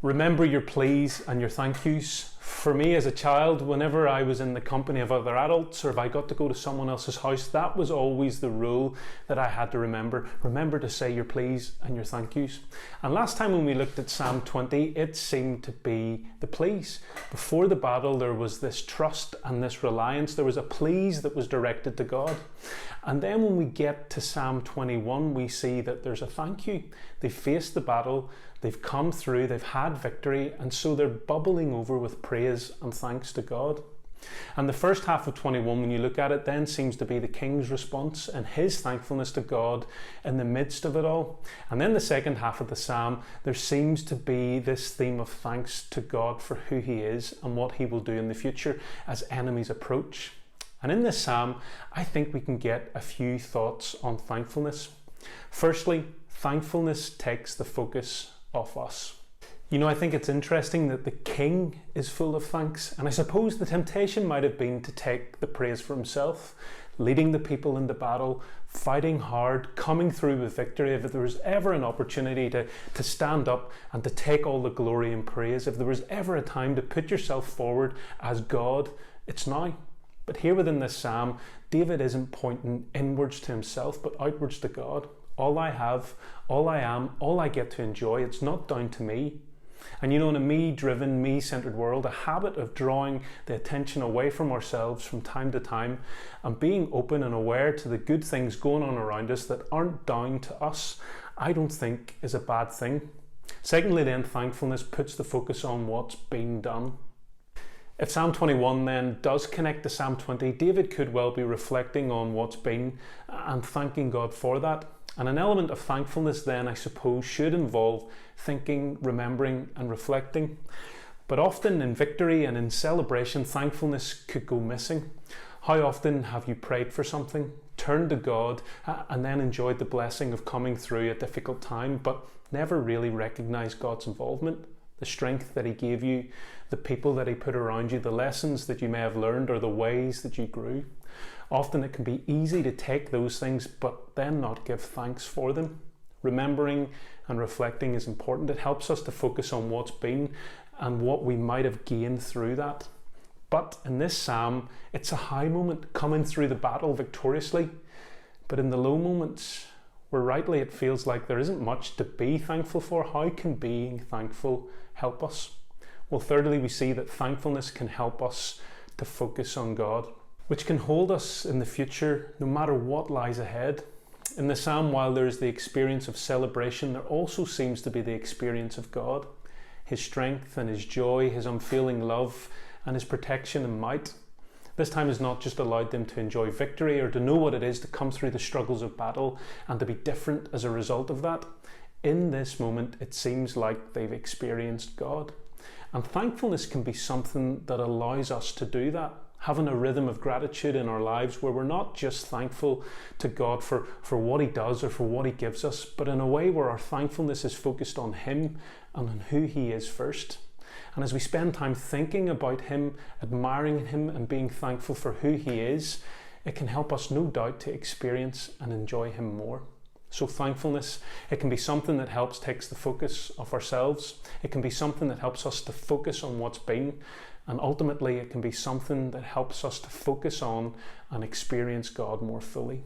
Remember your please and your thank yous. For me as a child, whenever I was in the company of other adults or if I got to go to someone else's house, that was always the rule that I had to remember. Remember to say your please and your thank yous. And last time when we looked at Psalm 20, it seemed to be the please. Before the battle, there was this trust and this reliance. There was a please that was directed to God. And then when we get to Psalm 21, we see that there's a thank you. They faced the battle, they've come through, they've had victory, and so they're bubbling over with praise and thanks to God. And the first half of 21, when you look at it, then seems to be the king's response and his thankfulness to God in the midst of it all. And then the second half of the psalm, there seems to be this theme of thanks to God for who he is and what he will do in the future as enemies approach. And in this psalm, I think we can get a few thoughts on thankfulness. Firstly, thankfulness takes the focus off us. You know, I think it's interesting that the king is full of thanks, and I suppose the temptation might have been to take the praise for himself, leading the people into battle, fighting hard, coming through with victory. If there was ever an opportunity to stand up and to take all the glory and praise, if there was ever a time to put yourself forward as God, it's now. But here within this psalm, David isn't pointing inwards to himself, but outwards to God. All I have, all I am, all I get to enjoy, it's not down to me. And you know, in a me-driven, me-centered world, a habit of drawing the attention away from ourselves from time to time and being open and aware to the good things going on around us that aren't down to us, I don't think is a bad thing. Secondly then, thankfulness puts the focus on what's been done. If Psalm 21 then does connect to Psalm 20, David could well be reflecting on what's been and thanking God for that. And an element of thankfulness then, I suppose, should involve thinking, remembering and reflecting. But often in victory and in celebration, thankfulness could go missing. How often have you prayed for something, turned to God, and then enjoyed the blessing of coming through a difficult time, but never really recognised God's involvement? The strength that he gave you, the people that he put around you, the lessons that you may have learned or the ways that you grew. Often it can be easy to take those things but then not give thanks for them. Remembering and reflecting is important. It helps us to focus on what's been and what we might have gained through that. But in this psalm, it's a high moment, coming through the battle victoriously. But in the low moments, where rightly it feels like there isn't much to be thankful for, how can being thankful help us? Well, thirdly, we see that thankfulness can help us to focus on God, which can hold us in the future no matter what lies ahead. In the psalm, while there is the experience of celebration, there also seems to be the experience of God, his strength and his joy, his unfailing love and his protection and might. This time has not just allowed them to enjoy victory or to know what it is to come through the struggles of battle and to be different as a result of that. In this moment, it seems like they've experienced God. And thankfulness can be something that allows us to do that, having a rhythm of gratitude in our lives where we're not just thankful to God for what he does or for what he gives us, but in a way where our thankfulness is focused on him and on who he is first. And as we spend time thinking about him, admiring him and being thankful for who he is, it can help us no doubt to experience and enjoy him more. So thankfulness, it can be something that helps takes the focus off ourselves. It can be something that helps us to focus on what's been. And ultimately, it can be something that helps us to focus on and experience God more fully.